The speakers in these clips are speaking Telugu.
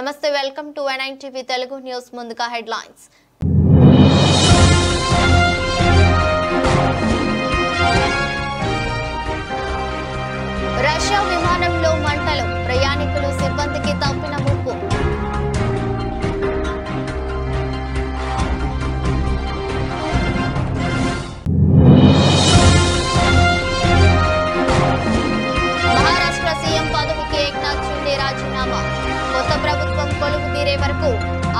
నమస్తే welcome to NITV Telugu news ముందుగా హెడ్లైన్స్ రష్యా విమానంలో మంటలు ప్రయాణికులు సిబ్బందికి తప్పిన ముప్పు మహారాష్ట్ర సీఎం పదవికి ఏక్నాథ్ షిండే రాజీనామా కొత్త ప్రభుత్వం కొలువు తీరే వరకు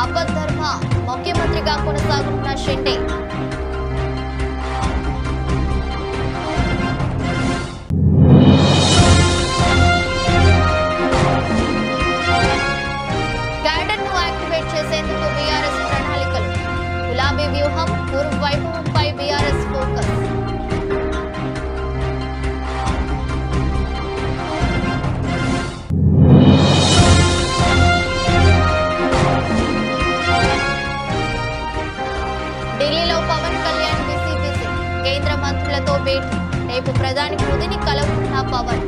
అబద్ధర్మ ముఖ్యమంత్రిగా కొనసాగుతున్న షిండే క్యాడర్ను యాక్టివేట్ చేసేందుకు బీఆర్ఎస్ ప్రణాళికలు గులాబీ వ్యూహం పూర్వ వైభవంపై బీఆర్ఎస్ ఫోకస్ ఢిల్లీలో పవన్ కళ్యాణ్ బిజీ కేంద్ర మంత్రులతో భేటీ రేపు ప్రధాని మోదీని కలవనున్న పవన్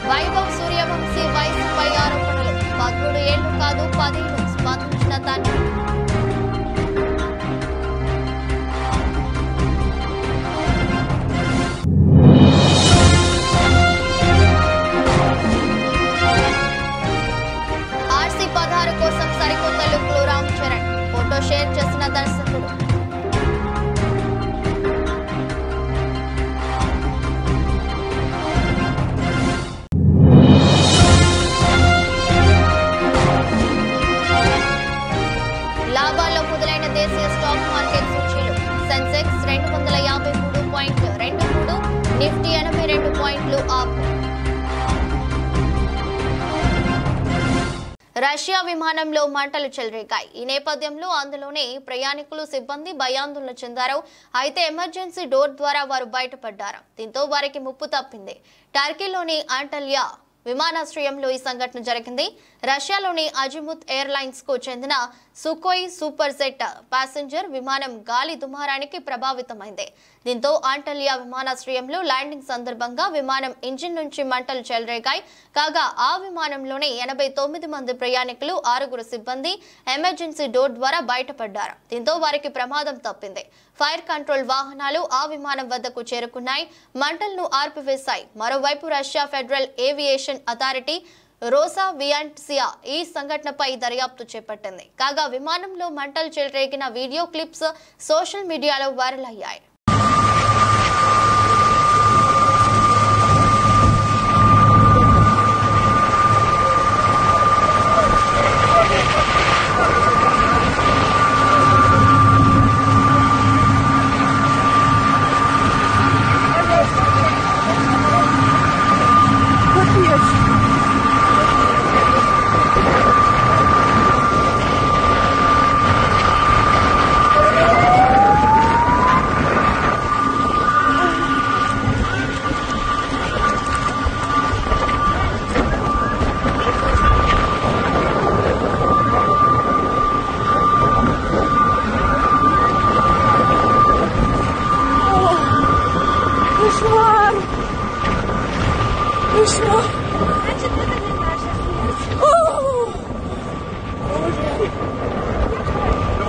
వైభవ్ సూర్యవంశీ వయసుపై ఆరోపణలు 13 ఏళ్లు కాదు 10 ఏళ్లు స్పందించిన తండ్రి RC-16 కోసం సరికొత్త లుక్ లో రామ్ చరణ్ ఫోటో షేర్ చేసిన దర్శకుడు లాభాల్లో మొదలైన దేశీయ స్టాక్ మార్కెట్ సూచీలు సెన్సెక్స్ 253.23 నిఫ్టీ 82 పాయింట్లు అప్ రష్యా విమానంలో మంటలు చెలరేగాయి ఈ నేపథ్యంలో అందులోనే ప్రయాణికులు సిబ్బంది భయాందోళన చెందారు అయితే ఎమర్జెన్సీ డోర్ ద్వారా వారు బయటపడ్డారు దీంతో వారికి ముప్పు తప్పింది టర్కీలోని అంటల్యా విమానాశ్రయంలో ఈ సంఘటన జరిగింది రష్యాలోని అజిముత్ ఎయిర్లైన్స్ కు చెందిన సుకోయ్ సూపర్ జెట్ ప్యాసింజర్ విమానం గాలి దుమారానికి ప్రభావితమైంది దీంతో అంటల్యా విమానాశ్రయంలో ల్యాండింగ్ సందర్భంగా విమానం ఇంజిన్ నుంచి మంటలు చెలరేగాయి కాగా ఆ విమానంలోనే 89 మంది ప్రయాణికులు 6 సిబ్బంది ఎమర్జెన్సీ డోర్ ద్వారా బయటపడ్డారు దీంతో వారికి ప్రమాదం తప్పింది ఫైర్ కంట్రోల్ వాహనాలు ఆ విమానం వద్దకు చేరుకున్నాయి మంటలను ఆర్పివేశాయి మరోవైపు రష్యా ఫెడరల్ ఏవియేషన్ అథారిటీ రోసావియంట్సియా ఈ సంఘటనపై దర్యాప్తు చేపట్టింది కాగా విమానంలో మంటలు చెలరేగిన వీడియో క్లిప్స్ సోషల్ మీడియాలో వైరల్ అయ్యాయి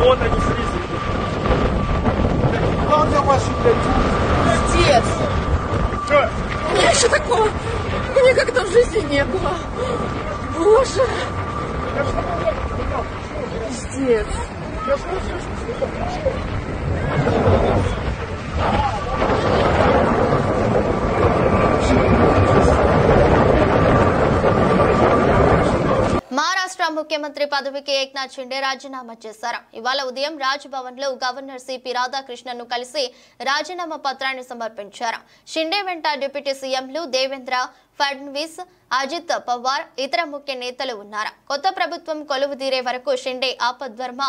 Вот они слизы. Главное ваши, блядь. Отец! Что? У меня еще такого никогда в жизни не было. Боже! Пиздец. మహారాష్ట్ర ముఖ్యమంత్రి పదవికి ఏక్నాథ్ షిండే రాజీనామా చేశారు ఇవాళ ఉదయం రాజ్ భవన్ లో గవర్నర్ సిపి రాధాకృష్ణన్ను కలిసి రాజీనామా పత్రాన్ని సమర్పించారు షిండే వెంట డిప్యూటీ సీఎంలు దేవేంద్ర ఫడ్నవీస్ అజిత్ పవార్ ఇతర ముఖ్య నేతలు ఉన్నారు కొత్త ప్రభుత్వం కొలువు తీరే వరకు షిండే ఆపద్ధర్మ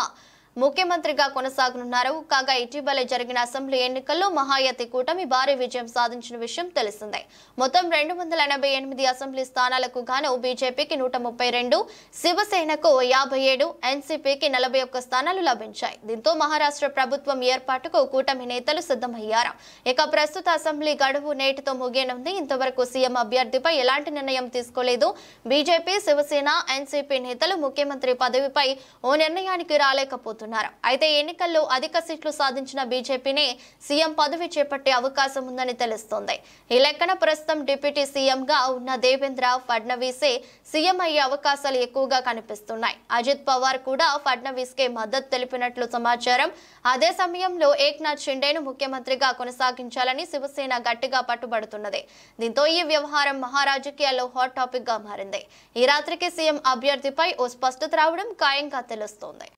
ముఖ్యమంత్రిగా కొనసాగనున్నారు. కాగా ఇటీవల జరిగిన అసెంబ్లీ ఎన్నికల్లో మహాయతి కూటమి భారీ విజయం సాధించిన విషయం తెలిసిందే. మొత్తం 288 అసెంబ్లీ స్థానాలకు గాను బీజేపీకి 132, శివసేనకు 57, ఎన్సీపీకి 41 స్థానాలు లభించాయి. దీంతో మహారాష్ట్ర ప్రభుత్వం ఏర్పాటుకు కూటమి నేతలు సిద్ధమయ్యారు. ఇక ప్రస్తుత అసెంబ్లీ గడువు నేటితో ముగియనుంది. ఇంతవరకు సీఎం అభ్యర్థిపై ఎలాంటి నిర్ణయం తీసుకోలేదు. బీజేపీ, శివసేన, ఎన్సీపీ నేతలు ముఖ్యమంత్రి పదవిపై ఓ నిర్ణయానికి రాలేకపోతున్నారు. అయితే ఎన్నికల్లో అధిక సీట్లు సాధించిన బీజేపీనే సీఎం పదవి చేపట్టే అవకాశం ఉందని తెలుస్తోంది. ఈ లెక్కన ప్రస్తుతం డిప్యూటీ సీఎంగా ఉన్న దేవేంద్ర ఫడ్నవీసే సీఎం అయ్యే అవకాశాలు ఎక్కువగా కనిపిస్తున్నాయి. అజిత్ పవార్ కూడా ఫడ్నవీస్ కే మద్దతు తెలిపినట్లు సమాచారం. అదే సమయంలో ఏక్నాథ్ షిండేను ముఖ్యమంత్రిగా కొనసాగించాలని శివసేన గట్టిగా పట్టుబడుతున్నది. దీంతో ఈ వ్యవహారం మహారాజకీయాల్లో హాట్ టాపిక్ గా మారింది. ఈ రాత్రికి సీఎం అభ్యర్థిపై ఓ స్పష్టత రావడం ఖాయంగా తెలుస్తోంది.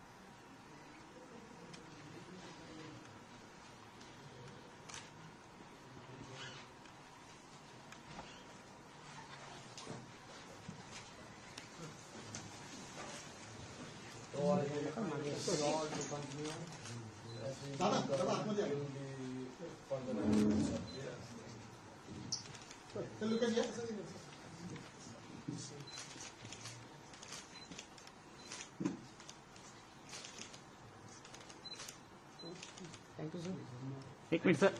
एक मिनट सर.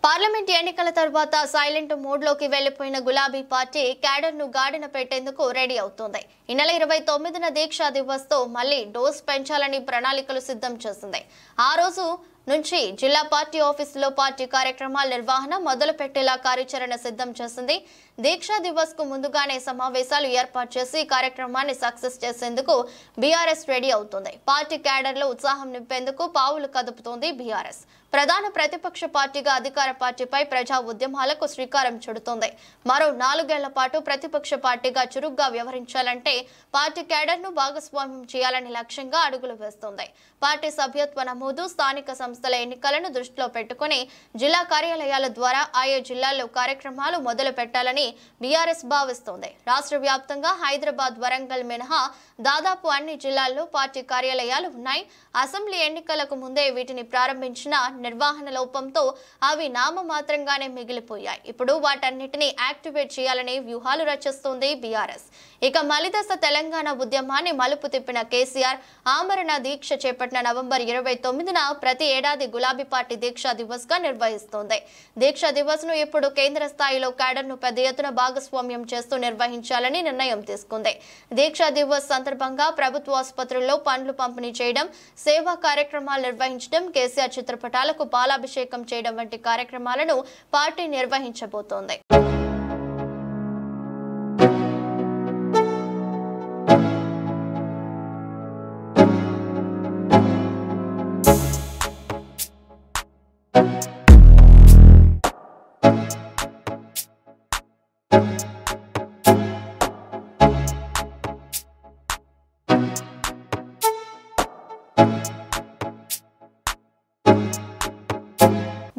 పార్లమెంట్ ఎన్నికల తర్వాత సైలెంట్ మోడ్ లోకి వెళ్లిపోయిన గులాబీ పార్టీ క్యాడర్ ను గాడిన పెట్టేందుకు రెడీ అవుతోంది. ఈ నెల 29న దీక్షా దివస్ తో మళ్లీ డోస్ పెంచాలని ప్రణాళికలు సిద్ధం చేసింది. ఆ రోజు నుంచి జిల్లా పార్టీ ఆఫీసులో పార్టీ కార్యక్రమాల నిర్వహణ మొదలు పెట్టేలా కార్యాచరణ సిద్ధం చేసింది. దీక్షా దివస్ కు ముందుగానే సమావేశాలు ఏర్పాటు చేసి కార్యక్రమాన్ని సక్సెస్ చేసేందుకు బీఆర్ఎస్ రెడీ అవుతుంది. పార్టీ క్యాడర్ లో ఉత్సాహం నింపేందుకు పావులు కదుపుతోంది బీఆర్ఎస్. ప్రధాన ప్రతిపక్ష పార్టీగా అధికార పార్టీపై ప్రజా ఉద్యమాలకు శ్రీకారం చుడుతోంది. మరో 4 ఏళ్ల పాటు ప్రతిపక్ష పార్టీగా చురుగ్గా వ్యవహరించాలంటే పార్టీ క్యాడర్ ను భాగస్వామ్యం చేయాలని లక్ష్యంగా అడుగులు వేస్తోంది. పార్టీ సభ్యత్వ నమోదు, స్థానిక సంస్థల ఎన్నికలను దృష్టిలో పెట్టుకుని జిల్లా కార్యాలయాల ద్వారా ఆయా జిల్లాల్లో కార్యక్రమాలు మొదలు పెట్టాలని బీఆర్ఎస్ భావిస్తోంది. రాష్ట్ర వ్యాప్తంగా హైదరాబాద్, వరంగల్ మినహా దాదాపు అన్ని జిల్లాల్లో పార్టీ కార్యాలయాలు ఉన్నాయి. అసెంబ్లీ ఎన్నికలకు ముందే వీటిని ప్రారంభించిన నిర్వహణ లోపంతో అవి నామమాత్రంగానే మిగిలిపోయాయి. ఇప్పుడు వాటన్నిటిని యాక్టివేట్ చేయాలనే వ్యూహాలు రచిస్తోంది బీఆర్ఎస్. ఇక మలిదశ తెలంగాణ ఉద్యమాన్ని మలుపు తిప్పిన కేసీఆర్ ఆమరణ దీక్ష చేపట్టిన నవంబర్ 29న ప్రతి ఏడాది గులాబీ పార్టీ దీక్షా దివస్ గా నిర్వహిస్తోంది. దీక్షా దివస్ ను ఇప్పుడు కేంద్ర స్థాయిలో క్యాడర్ ను పెద్ద ఎత్తున భాగస్వామ్యం చేస్తూ నిర్వహించాలని నిర్ణయం తీసుకుంది. దీక్షా దివస్ సందర్భంగా ప్రభుత్వ ఆసుపత్రుల్లో పండ్లు పంపిణీ చేయడం, సేవా కార్యక్రమాలు నిర్వహించడం, కేసీఆర్ చిత్రపటాలకు పాలాభిషేకం చేయడం వంటి కార్యక్రమాలను పార్టీ నిర్వహించబోతోంది.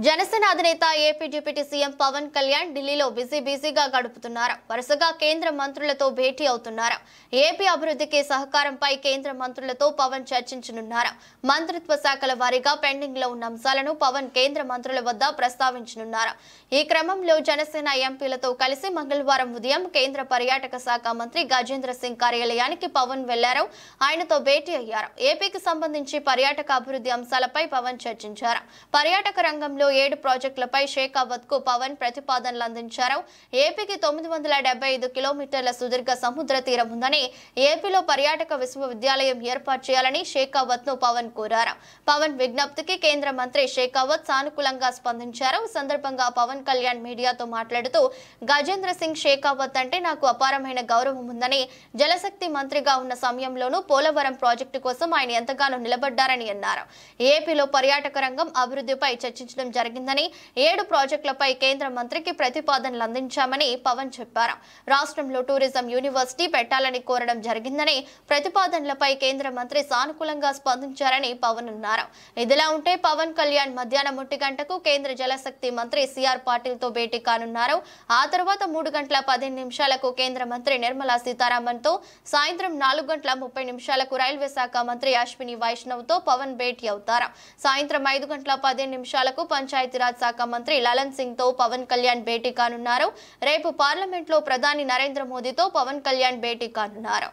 జనసేన అధినేత AP deputy CM Pawan Kalyan ఢిల్లీలో బిజీగా గడుపుతున్నారు. వరుసగా కేంద్ర మంత్రులతో భేటీ అవుతున్నారు. ఏపీ అభివృద్ధికి సహకారంపై కేంద్ర మంత్రులతో పవన్ చర్చించనున్నారు. మంత్రిత్వ శాఖల వారీగా పెండింగ్ లో ఉన్న అంశాలను పవన్ కేంద్ర మంత్రుల వద్ద ప్రస్తావించనున్నారు. ఈ క్రమంలో జనసేన ఎంపీలతో కలిసి మంగళవారం ఉదయం కేంద్ర పర్యాటక శాఖ మంత్రి గజేంద్ర సింగ్ కార్యాలయానికి పవన్ వెళ్లారు. ఆయనతో భేటీ అయ్యారు. ఏపీకి సంబంధించి పర్యాటక అభివృద్ధి అంశాలపై పవన్ చర్చించారు. పర్యాటక రంగంలో 7 ప్రాజెక్టులపై షేకావత్ కు పవన్ ప్రతిపాదనలు అందించారు. ఏపీకి 975 కిలోమీటర్ల సుదీర్ఘ సముద్ర తీరం ఉందని, ఏపీలో పర్యాటక విశ్వవిద్యాలయం ఏర్పాటు చేయాలని షేకావత్ ను పవన్ కోరారు. పవన్ విజ్ఞప్తికి కేంద్ర మంత్రి షేకావత్ సానుకూలంగా స్పందించారు. ఈ సందర్భంగా పవన్ కళ్యాణ్ మీడియాతో మాట్లాడుతూ, గజేంద్ర సింగ్ షేకావత్ అంటే నాకు అపారమైన గౌరవం ఉందని, జలశక్తి మంత్రిగా ఉన్న సమయంలోనూ పోలవరం ప్రాజెక్టు కోసం ఆయన ఎంతగానో నిలబడ్డారని అన్నారు. ఏపీలో పర్యాటక రంగం అభివృద్ధిపై చర్చించడం జరిగిందని 7 ప్రాజెక్టులపై కేంద్ర మంత్రికి ప్రతిపాదనలు అందించామని పవన్ చెప్పారు. రాష్ట్రంలో టూరిజం యూనివర్సిటీ పెట్టాలని కోరడం జరిగిందని, ప్రతిపాదనలపై కేంద్ర మంత్రి సానుకూలంగా స్పందించారని పవన్ అన్నారు. ఇదిలా ఉంటే పవన్ కళ్యాణ్ మధ్యాహ్నం 1 గంటకు కేంద్ర జలశక్తి మంత్రి సిఆర్ పాటిల్ తో భేటీ కానున్నారు. ఆ తర్వాత 3 గంటల 15 నిమిషాలకు కేంద్ర మంత్రి నిర్మలా సీతారామన్ తో, సాయంత్రం 4 గంటల 30 నిమిషాలకు రైల్వే శాఖ మంత్రి అశ్విని వైష్ణవ్ తో పవన్ భేటీ అవుతారు. సాయంత్రం 5 గంటల 15 నిమిషాలకు పంచాయతీరాజ్ శాఖ మంత్రి లలన్ సింగ్ తో పవన్ కళ్యాణ్ భేటీ కానున్నారు. రేపు పార్లమెంట్ లో ప్రధాని నరేంద్ర మోదీతో పవన్ కళ్యాణ్ భేటీ కానున్నారు.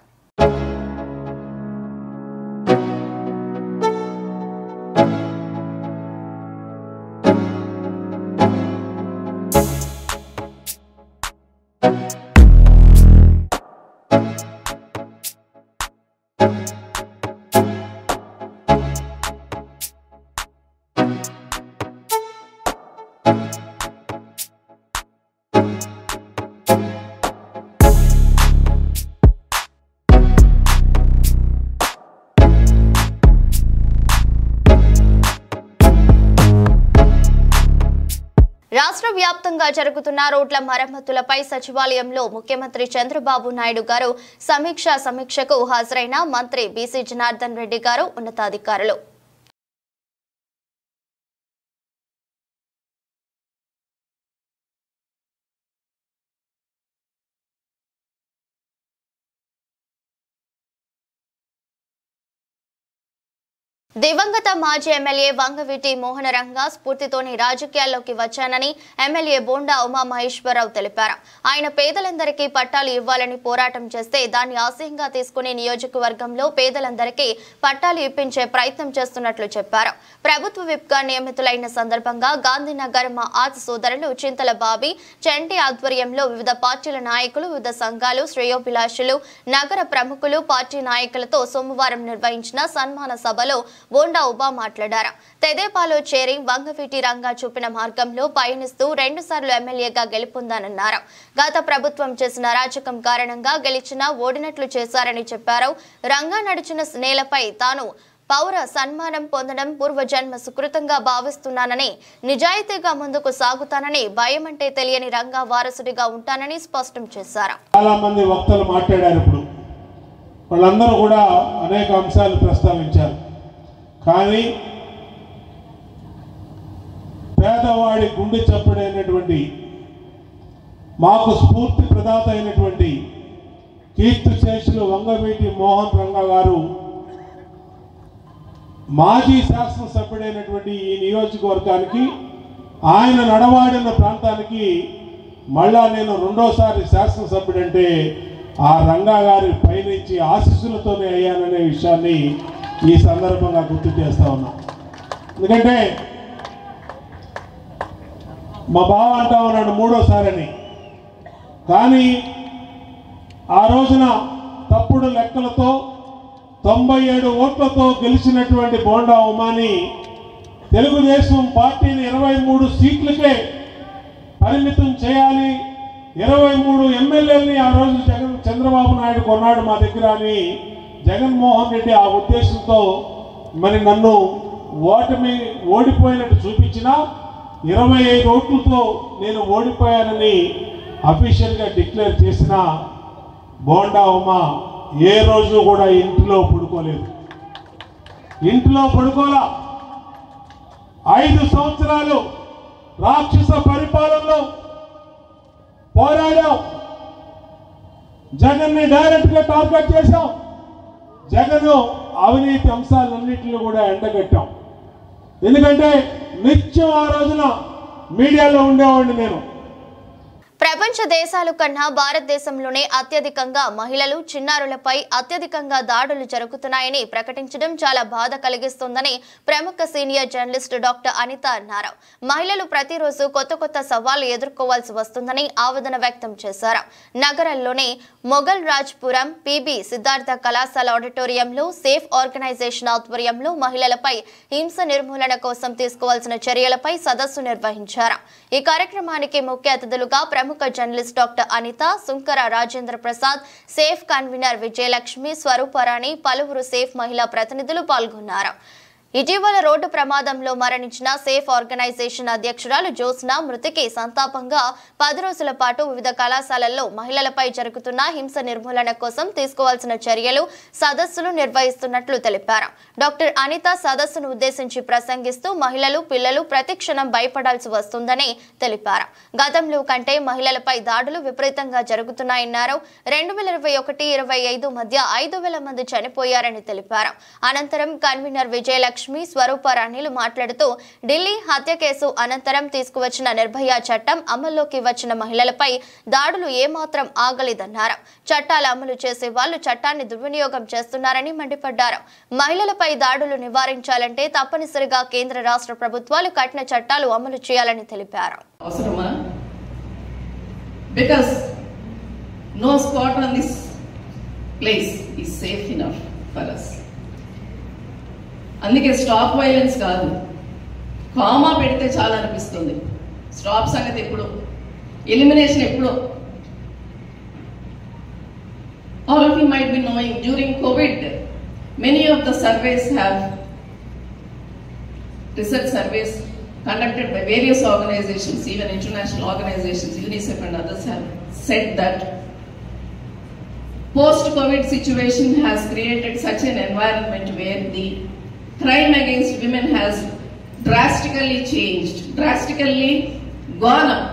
రాష్ట్ర వ్యాప్తంగా జరుగుతున్న రోడ్ల మరమ్మతులపై సచివాలయంలో ముఖ్యమంత్రి చంద్రబాబు నాయుడు గారు సమీక్షకు హాజరైన మంత్రి బీసీ జనార్దన్ రెడ్డి గారు, ఉన్నతాధికారులు. దివంగత మాజీ ఎమ్మెల్యే వంగవీటి మోహనరంగ స్ఫూర్తితోనే రాజకీయాల్లోకి వచ్చానని ఎమ్మెల్యే బోండా ఉమామహేశ్వరరావు తెలిపారు. ఆయన పేదలందరికీ పట్టాలు ఇవ్వాలని పోరాటం చేస్తే దాన్ని ఆశయంగా తీసుకుని నియోజకవర్గంలో పేదలందరికీ పట్టాలు ఇప్పించే ప్రయత్నం చేస్తున్నట్లు చెప్పారు. ప్రభుత్వ విప్గా నియమితులైన సందర్భంగా గాంధీనగర్ మా ఆది సోదరులు చింతల బాబీ చెంటి ఆధ్వర్యంలో వివిధ పార్టీల నాయకులు, వివిధ సంఘాలు, శ్రేయోభిలాషులు, నగర ప్రముఖులు, పార్టీ నాయకులతో సోమవారం నిర్వహించిన సన్మాన సభలో బోండా ఉబా మాట్లాడారు. తెదేపాలో చేరి వంగవీటి రంగా చూపిన మార్గంలో పయనిస్తూ 2 సార్లు ఎమ్మెల్యేగా గెలుపొందానన్నారు. గత ప్రభుత్వం చేసిన అరాచకం కారణంగా గెలిచినా ఓడినట్లు చేశారని చెప్పారు. రంగా నడిచిన నేలపై తాను పౌర సన్మానం పొందడం పూర్వజన్మ సుకృతంగా భావిస్తున్నానని, నిజాయితీగా ముందుకు సాగుతానని, భయమంటే తెలియని రంగా వారసుడిగా ఉంటానని స్పష్టం చేశారు. చాలా మంది వక్తలు మాట్లాడారు. ఇప్పుడు వాళ్ళందరూ కూడా అనేక అంశాలు ప్రస్తావించారు. కానీ పేదవాడి గుండె చప్పుడైనటువంటి, మాకు స్ఫూర్తి ప్రదాత అయినటువంటి కీర్తిశేషులు వంగవీటి మోహన్ రంగా గారు మాజీ శాసనసభ్యుడైనటువంటి ఈ నియోజకవర్గానికి, ఆయన నడవాడిన ప్రాంతానికి మళ్ళా నేను 2వసారి శాసనసభ్యుడంటే ఆ రంగా గారి పైనుంచి ఆశీస్సులతోనే అయ్యాననే విషయాన్ని ఈ సందర్భంగా గుర్తు చేస్తా ఉన్నా. ఎందుకంటే మా బావ అంటా ఉన్నాడు 3వసారని, కానీ ఆ రోజున తప్పుడు లెక్కలతో 97 ఓట్లతో గెలిచినటువంటి బోండా ఉమాని తెలుగుదేశం పార్టీని 23 సీట్లకే పరిమితం చేయాలి, 23 ఎమ్మెల్యేలని ఆ రోజు చంద్రబాబు నాయుడు కొన్నాడు మా దగ్గర అని జగన్మోహన్ రెడ్డి ఆ ఉద్దేశంతో మరి నన్ను ఓడిపోయినట్టు చూపించినా 25 ఓట్లతో నేను ఓడిపోయానని అఫీషియల్గా డిక్లేర్ చేసిన బోండా ఉమా ఏ రోజు కూడా ఇంట్లో పడుకోలేదు. ఇంట్లో పడుకోలా. 5 సంవత్సరాలు రాక్షస పరిపాలనలో పోరాడాం. జగన్ని డైరెక్ట్గా టార్గెట్ చేశాం. జగన్ అవినీతి అంశాలన్నింటినీ కూడా ఎండగట్టాం. ఎందుకంటే నిత్యం ఆ రోజున మీడియాలో ఉండేవాడిని నేను. ప్రపంచ దేశాల కన్నా భారతదేశంలోనే అత్యధికంగా మహిళలు, చిన్నారులపై అత్యధికంగా దాడులు జరుగుతున్నాయని ప్రకటించడం చాలా బాధ కలిగిస్తుందని ప్రముఖ సీనియర్ జర్నలిస్ట్ డాక్టర్ అనిత అన్నారు. మహిళలు ప్రతిరోజు కొత్త సవాళ్లు ఎదుర్కోవాల్సి వస్తుందని ఆవేదన వ్యక్తం చేశారు. నగరంలోని మొఘల్ రాజ్పురం పిబి సిద్ధార్థ కళాశాల ఆడిటోరియంలో సేఫ్ ఆర్గనైజేషన్ ఆధ్వర్యంలో మహిళలపై హింస నిర్మూలన కోసం తీసుకోవాల్సిన చర్యలపై సదస్సు నిర్వహించారు. ఈ కార్యక్రమానికి ముఖ్య అతిథులుగా ప్రముఖ journalist doctor Anitha, Sunkara Rajendra Prasad, safe convener Vijayalakshmi, Swarooparani, పలువురు సేఫ్ మహిళా ప్రతినిధులు పాల్గొన్నారు. ఇటీవల రోడ్డు ప్రమాదంలో మరణించిన సేఫ్ ఆర్గనైజేషన్ అధ్యక్షురాలు జ్యోత్స్న మృతికి సంతాపంగా 10 రోజుల పాటు వివిధ కళాశాలల్లో మహిళలపై జరుగుతున్న హింస నిర్మూలన కోసం తీసుకోవాల్సిన చర్యలు సదస్సులు నిర్వహిస్తున్నట్లు తెలిపారు. డాక్టర్ అనిత సదస్సును ఉద్దేశించి ప్రసంగిస్తూ మహిళలు పిల్లలు ప్రతిక్షణం భయపడాల్సి వస్తుందని తెలిపారు. గతంలో కంటే మహిళలపై దాడులు విపరీతంగా జరుగుతున్నాయన్నారు. 2021-25 మధ్య 5,000 మంది చనిపోయారని తెలిపారు. అనంతరం కన్వీనర్ విజయలక్ష్మి స్వరూప రాణిలు మాట్లాడుతూ ఢిల్లీ హత్య కేసు అనంతరం తీసుకువచ్చిన నిర్భయ చట్టం అమల్లోకి వచ్చిన మహిళలపై దాడులు ఏమాత్రం ఆగలేదన్నారు. చట్టాలు అమలు చేసే వాళ్ళు చట్టాన్ని దుర్వినియోగం చేస్తున్నారని మండిపడ్డారు. మహిళలపై దాడులు నివారించాలంటే తప్పనిసరిగా కేంద్ర రాష్ట్ర ప్రభుత్వాలు కఠిన చట్టాలు అమలు చేయాలని తెలిపారు. Because no spot on this place is safe enough for us. అందుకే స్టాప్ వైలెన్స్ కాదు, కామా పెడితే చాలా అనిపిస్తుంది. స్టాప్ సంగతి ఎప్పుడు, ఎలిమినేషన్ ఎప్పుడు. All of you might be knowing during COVID, many of the surveys have, research surveys conducted by various organizations, even international organizations, UNICEF and others have said that post-COVID situation has created such an environment where the crime against women has drastically changed, drastically gone up.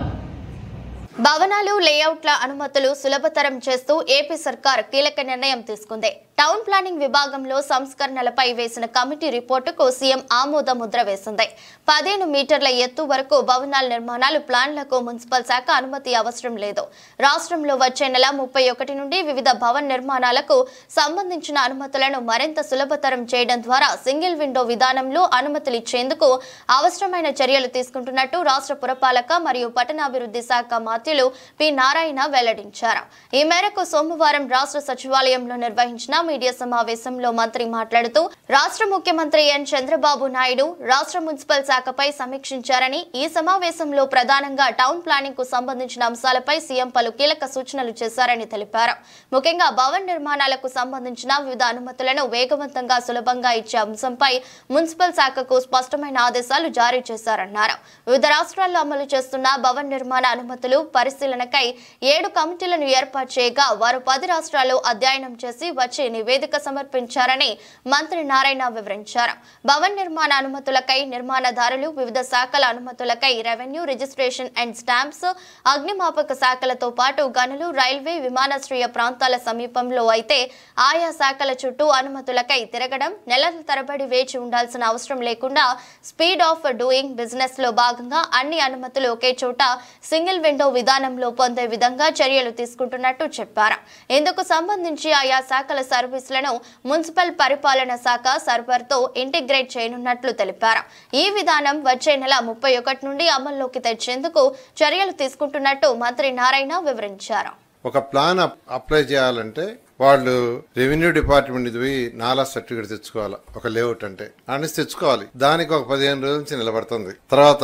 భవనాలు లేఅవుట్ల అనుమతులు సులభతరం చేస్తూ ఏపీ సర్కార్ కీలక నిర్ణయం తీసుకుంది. టౌన్ ప్లానింగ్ విభాగంలో సంస్కరణలపై వేసిన కమిటీ రిపోర్టుకు సీఎం ఆమోద ముద్ర వేసింది. 15 మీటర్ల ఎత్తు వరకు భవనాల నిర్మాణాలు ప్లాన్లకు మున్సిపల్ శాఖ అనుమతి అవసరం లేదు. రాష్ట్రంలో వచ్చే నెల 31 నుండి వివిధ భవన నిర్మాణాలకు సంబంధించిన అనుమతులను మరింత సులభతరం చేయడం ద్వారా సింగిల్ విండో విధానంలో అనుమతులు ఇచ్చేందుకు అవసరమైన చర్యలు తీసుకుంటున్నట్టు రాష్ట్ర పురపాలక మరియు పట్టణాభివృద్ధి శాఖ మంత్రులు పి నారాయణ వెల్లడించారు. ఈ మేరకు సోమవారం రాష్ట్ర సచివాలయంలో నిర్వహించిన మీడియా సమావేశంలో మంత్రి మాట్లాడుతూ రాష్ట్ర ముఖ్యమంత్రి ఎన్ చంద్రబాబు నాయుడు రాష్ట్ర మున్సిపల్ శాఖపై సమీక్షించారని, ఈ సమావేశంలో ప్రధానంగా టౌన్ ప్లానింగ్ కు సంబంధించిన అంశాలపై సీఎం పలు కీలక సూచనలు చేశారని తెలిపారు. ముఖ్యంగా భవన నిర్మాణాలకు సంబంధించిన వివిధ అనుమతులను వేగవంతంగా సులభంగా ఇచ్చే అంశంపై మున్సిపల్ శాఖకు స్పష్టమైన ఆదేశాలు జారీ చేశారన్నారు. వివిధ రాష్ట్రాల్లో అమలు చేస్తున్న భవన నిర్మాణ అనుమతులు పరిశీలనకై 7 కమిటీలను ఏర్పాటు చేయగా వారు 10 రాష్ట్రాల్లో అధ్యయనం చేసి వచ్చి నివేదిక సమర్పించారని మంత్రి నారాయణ వివరించారు. భవన నిర్మాణ అనుమతులకై నిర్మాణదారులు, వివిధ శాఖల అనుమతులకై రెవెన్యూ, రిజిస్ట్రేషన్ అండ్ స్టాంప్స్, అగ్నిమాపక శాఖలతో పాటు గనులు, రైల్వే, విమానాశ్రయ ప్రాంతాల సమీపంలో అయితే ఆయా శాఖల చుట్టూ అనుమతులకై తిరగడం, నెలల తరబడి వేచి ఉండాల్సిన అవసరం లేకుండా స్పీడ్ ఆఫ్ డూయింగ్ బిజినెస్ లో భాగంగా అన్ని అనుమతులు ఒకే చోట సింగిల్ విండో విధానంలో పొందే విధంగా చర్యలు తీసుకుంటున్నట్టు చెప్పారు. ఇందుకు సంబంధించి ఆయా శాఖల సర్వీసులను మున్సిపల్ పరిపాలన శాఖ సర్వర్తో ఇంటిగ్రేట్ చేయనున్నట్లు తెలిపారు. ఈ విధానం వచ్చే నెల 31 నుండి అమల్లోకి తెచ్చేందుకు చర్యలు తీసుకుంటున్నట్టు మంత్రి నారాయణ వివరించారు. ఒక ప్లాన్ అప్లై చేయాలంటే వాళ్ళు రెవెన్యూ డిపార్ట్మెంట్ పోయి నాలా సర్టిఫికేట్ తెచ్చుకోవాలి. ఒక లేఅవుట్ అంటే అనేసి తెచ్చుకోవాలి. దానికి ఒక 15 రోజుల నుంచి నిలబడుతుంది. తర్వాత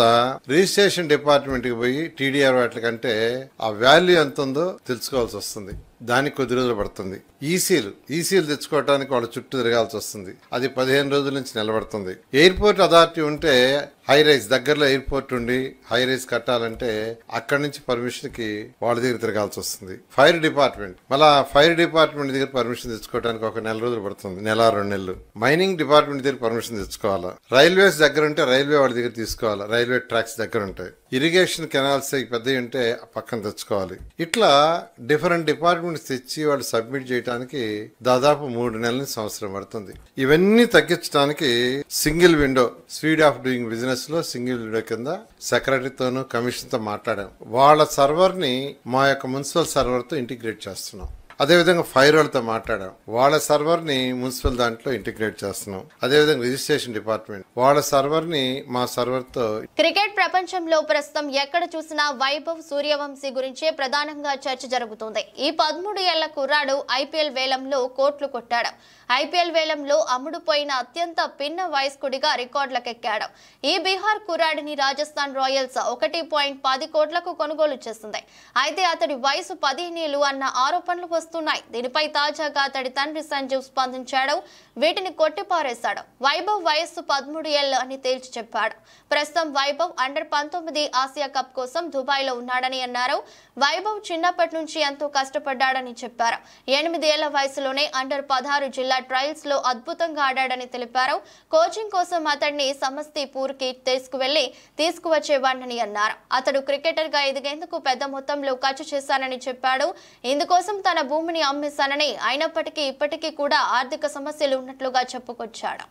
రిజిస్ట్రేషన్ డిపార్ట్మెంట్ కి పోయి టీడీఆర్ వాటికంటే ఆ వాల్యూ ఎంత ఉందో తెలుసుకోవాల్సి వస్తుంది. దానికి కొద్ది రోజులు పడుతుంది. ఈసీలు తెచ్చుకోవడానికి వాళ్ళ చుట్టూ తిరగాల్సి వస్తుంది. అది 15 రోజుల నుంచి నిలబడుతుంది. ఎయిర్పోర్ట్ అథారిటీ ఉంటే హై రైజ్ దగ్గరలో ఎయిర్పోర్ట్ ఉండి హై రైజ్ కట్టాలంటే అక్కడి నుంచి పర్మిషన్ కి వాళ్ళ దగ్గర తిరగాల్సి వస్తుంది. ఫైర్ డిపార్ట్మెంట్ మళ్ళా ఫైర్ డిపార్ట్మెంట్ దగ్గర పర్మిషన్ తెచ్చుకోవడానికి ఒక నెల రోజులు పడుతుంది, 1-2 నెలలు. మైనింగ్ డిపార్ట్మెంట్ దగ్గర పర్మిషన్ తెచ్చుకోవాలా. రైల్వేస్ దగ్గర ఉంటే రైల్వే వాళ్ళ దగ్గర తీసుకోవాలా. రైల్వే ట్రాక్స్ దగ్గర ఉంటాయి. ఇరిగేషన్ కెనాల్స్ పెద్దవి ఉంటే పక్కన తెచ్చుకోవాలి. ఇట్లా డిఫరెంట్ డిపార్ట్మెంట్స్ తెచ్చి వాళ్ళు సబ్మిట్ చేయడానికి దాదాపు 3 నెలల నుంచి సంవత్సరం పడుతుంది. ఇవన్నీ తగ్గించడానికి single window speed of doing business లో సింగిల్ విండో కింద సెక్రటరీతోనూ కమిషన్ తో మాట్లాడాం. వాళ్ళ సర్వర్ ని మా యొక్క మున్సిపల్ సర్వర్ తో ఇంటిగ్రేట్ చేస్తున్నాం. అదేవిధంగా ఫైర్ వాళ్ళతో మాట్లాడాం. వాళ్ళ సర్వర్ ని మున్సిపల్ దాంట్లో ఇంటిగ్రేట్ చేస్తున్నాం. అదేవిధంగా రిజిస్ట్రేషన్ డిపార్ట్మెంట్ వాళ్ళ సర్వర్ ని మా సర్వర్ తో. క్రికెట్ ప్రపంచంలో ప్రస్తుతం ఎక్కడ చూసినా వైభవ్ సూర్యవంశీ గురించే ప్రధానంగా చర్చ జరుగుతుంది. ఈ 13 ఏళ్ల కుర్రాడు ఐపీఎల్ వేలంలో కోట్లు కొట్టాడు. ఐపీఎల్ వేలంలో అమ్ముడుపోయిన అత్యంత పిన్న వయస్కుడిగా రికార్డులకెక్కాడు. ఈ బీహార్ కుర్రాడిని రాజస్థాన్ రాయల్స్ 1.10 కోట్లకు కొనుగోలు చేసింది. అయితే అతడి వయసు 15 ఏళ్లు అన్న ఆరోపణలు వస్తున్నాయి. దీనిపై తాజాగా అతడి తండ్రి సంజీవ్ స్పందించాడు. వీటిని కొట్టిపారేశాడు. వైభవ్ వయస్సు 13 ఏళ్లు అని తేల్చి చెప్పాడు. ప్రస్తుతం వైభవ్ అండర్-19 ఆసియా కప్ కోసం దుబాయ్ లో ఉన్నాడని అన్నారు. వైభవ్ చిన్నప్పటి నుంచి ఎంతో కష్టపడ్డాడని చెప్పారు. 8 ఏళ్ల వయసులోనే అండర్-16 జిల్లా ట్రయల్స్ లో అద్భుతంగా ఆడాడని తెలిపారు. కోచింగ్ కోసం అతడిని సమస్తీపూర్ కి తీసుకువచ్చేవాడని అన్నారు. అతడు క్రికెటర్ గా ఎదిగేందుకు పెద్ద మొత్తంలో ఖర్చు చేశానని చెప్పాడు. ఇందుకోసం తన భూమిని అమ్మేశానని, అయినప్పటికీ ఇప్పటికీ కూడా ఆర్థిక సమస్యలు ఉన్నట్లుగా చెప్పుకొచ్చాడు.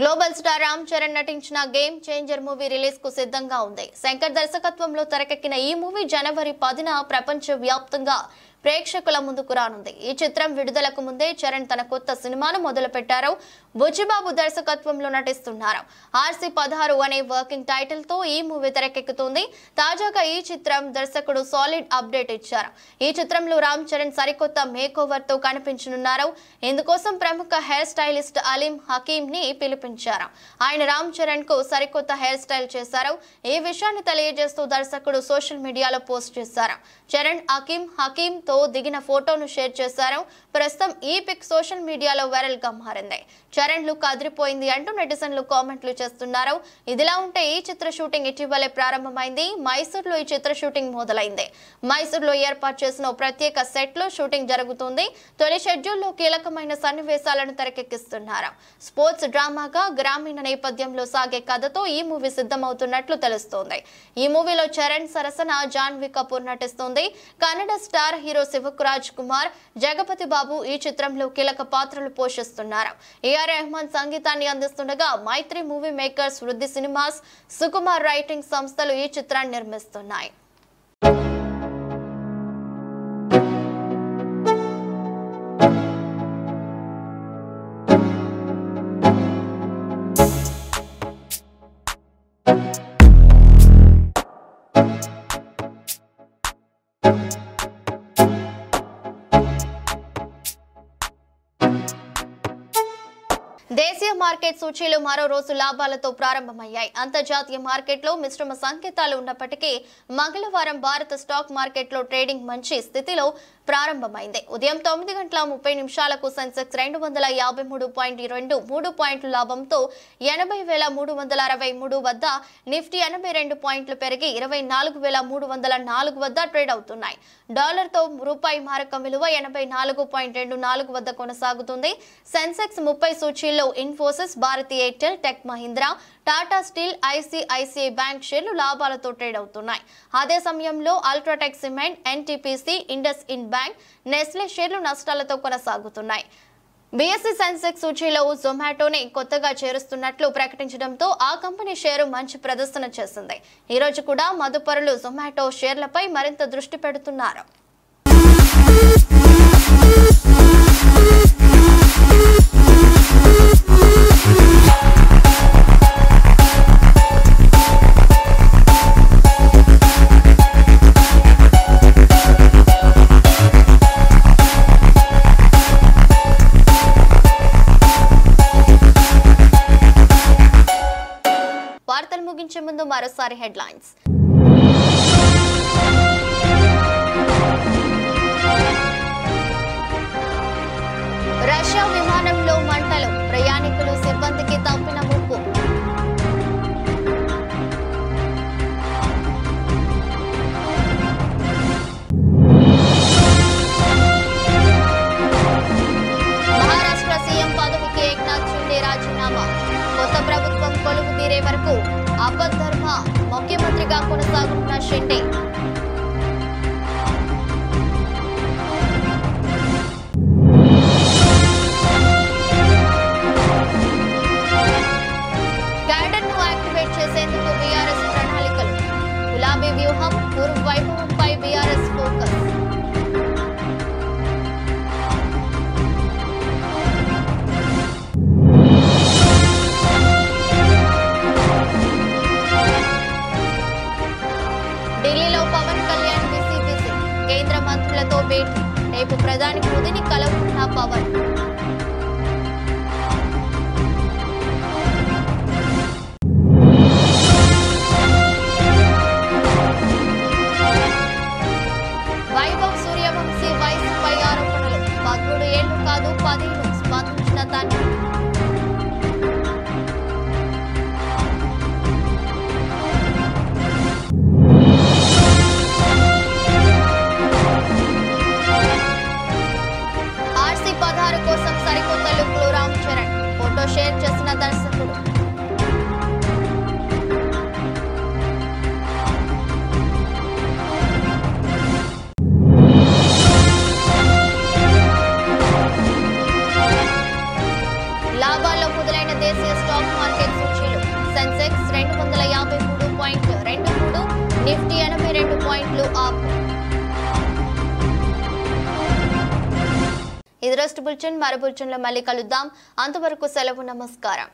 గ్లోబల్ స్టార్ రామ్ చరణ్ నటించిన గేమ్ చేంజర్ మూవీ రిలీజ్ కు సిద్ధంగా ఉంది. శంకర్ దర్శకత్వంలో తెరకెక్కిన ఈ మూవీ జనవరి 10న ప్రపంచ వ్యాప్తంగా ప్రేక్షకుల ముందుకు రానుంది. ఈ చిత్రం విడుదలకు ముందే చరణ్ తన కొత్త సినిమాను మొదలుపెట్టారు. బుచ్చిబాబు దర్శకత్వంలో నటిస్తున్నారు. RC16 అనే వర్కింగ్ టైటిల్ తో ఈ మూవీ తెరకెక్కుతుంది. తాజాగా ఈ చిత్రం దర్శకుడు సాలిడ్ అప్డేట్ ఇచ్చారు. ఈ చిత్రంలో రామ్ చరణ్ సరికొత్త మేక్ ఓవర్ తో కనిపించనున్నారు. ఇందుకోసం ప్రముఖ హెయిర్ స్టైలిస్ట్ అలీం హకీం ని పిలిపించారు. ఆయన రామ్ చరణ్ కు సరికొత్త హెయిర్ స్టైల్ చేశారు. ఈ విషయాన్ని తెలియజేస్తూ దర్శకుడు సోషల్ మీడియాలో పోస్ట్ చేశారు. చరణ్ హకీం తో దిగిన ఫోటోను షేర్ చేశారు. ప్రస్తుతం ఈ పిక్ సోషల్ మీడియాలో వైరల్ గా మారింది. చరణ్ లుక్ అదిరిపోయింది అంటూ నెటిజన్లు కామెంట్లు చేస్తున్నారు. ఇదిలా ఉంటే ఈ చిత్ర షూటింగ్ ఇటీవలే ప్రారంభమైంది. మైసూర్లో ఈ చిత్ర షూటింగ్ మొదలైంది. మైసూర్లో ఏర్పాటు చేసిన ప్రత్యేక సెట్ లో షూటింగ్ జరుగుతుంది. తొలి షెడ్యూల్లో కీలకమైన సన్నివేశాలను తెరకెక్కిస్తున్నారు. స్పోర్ట్స్ డ్రామాగా గ్రామీణ నేపథ్యంలో సాగే కథతో ఈ మూవీ సిద్ధమవుతున్నట్లు తెలుస్తోంది. ఈ మూవీలో చరణ్ సరసన జాన్వీ కపూర్ నటిస్తుంది. కన్నడ స్టార్ హీరో శివరాజ్ కుమార్, జగపతి బాబు ఈ చిత్రంలో కీలక పాత్రలు పోషిస్తున్నారు. రెహమాన్ సంగీతాన్ని అందిస్తుండగా మైత్రి మూవీ మేకర్స్, వృద్ధి సినిమాస్, సుకుమార్ రైటింగ్ సంస్థలు ఈ చిత్రాన్ని నిర్మిస్తున్నాయి. దేశీయ మార్కెట్ సూచీలు మరో రోజు లాభాలతో ప్రారంభమయ్యాయి. అంతర్జాతీయ మార్కెట్లో మిశ్రమ సంకేతాలు ఉన్నప్పటికీ మంగళవారం భారత స్టాక్ మార్కెట్లో ట్రేడింగ్ మంచి స్థితిలో ప్రారంభమైంది. ఉదయం 9:30 సెన్సెక్స్ 253.23 పాయింట్ల లాభంతో 80,363 వద్ద, నిఫ్టీ 82 పాయింట్లు పెరిగి 24,304 వద్ద ట్రేడ్ అవుతున్నాయి. డాలర్తో రూపాయి మారకం విలువ 84.24 వద్ద కొనసాగుతుంది. సెన్సెక్స్ 30 సూచీల్లో Infosys, Bharti Airtel, Tech Mahindra, Tata Steel, ICICI Bank షేర్లు లాభాలతో ట్రేడ్ అవుతున్నాయి. అదే సమయంలో UltraTech Cement, NTPC, IndusInd Bank, Nestle షేర్లు నష్టాలతో కొనసాగుతున్నాయి. బీఎస్సీ సెన్సెక్స్ సూచీలో జొమాటోని కొత్తగా చేరుస్తున్నట్లు ప్రకటించడంతో ఆ కంపెనీ షేరు మంచి ప్రదర్శన చేసింది. ఈ రోజు కూడా మదుపరులు జొమాటో షేర్లపై మరింత దృష్టి పెడుతున్నారు. వార్తలు ముగించే ముందు మరోసారి హెడ్లైన్స్. రష్యా విమానంలో మంటలు, ప్రయాణికులు, సిబ్బందికి తప్పిన ముప్పు. మహారాష్ట్ర సీఎం పదవికి ఏక్నాథ్ షిండే రాజీనామా. కొత్త ప్రభుత్వం కొలువు తీరే వరకు అబద్ధర్మ ముఖ్యమంత్రిగా ముఖ్యమంత్రిగా కొనసాగుతున్న షిండే. క్యాడర్ను యాక్టివేట్ చేసేందుకు బీఆర్ఎస్ ప్రణాళికలు. గులాబీ వ్యూహం, పూర్వ వైభవంపై బీఆర్ఎస్ ఫోకస్. ఢిల్లీలో పవన్ కళ్యాణ్ బిజీ. కేంద్ర మంత్రులతో భేటీ. రేపు ప్రధాని మోదీని కలవనున్న పవన్. వైభవ్ సూర్యవంశీ వయసుపై ఆరోపణలు. 13 ఏళ్లు కాదు 10 ఏళ్లు స్పందించిన తండ్రి. ఆర్సీ 16 కోసం సరికొత్త లుక్లో రామ్ చరణ్. ఫోటో షేర్ చేసిన దర్శకుడు. లాభాల్లో మొదలైన దేశీయ స్టాక్ మార్కెట్ సూచీలు. సెన్సెక్స్ 253.23, నిఫ్టీ 82 పాయింట్లు అప్. ఇది రోజు బులెటిన్. మరో బులెటిన్లో మళ్ళీ కలుద్దాం. అంతవరకు సెలవు. నమస్కారం.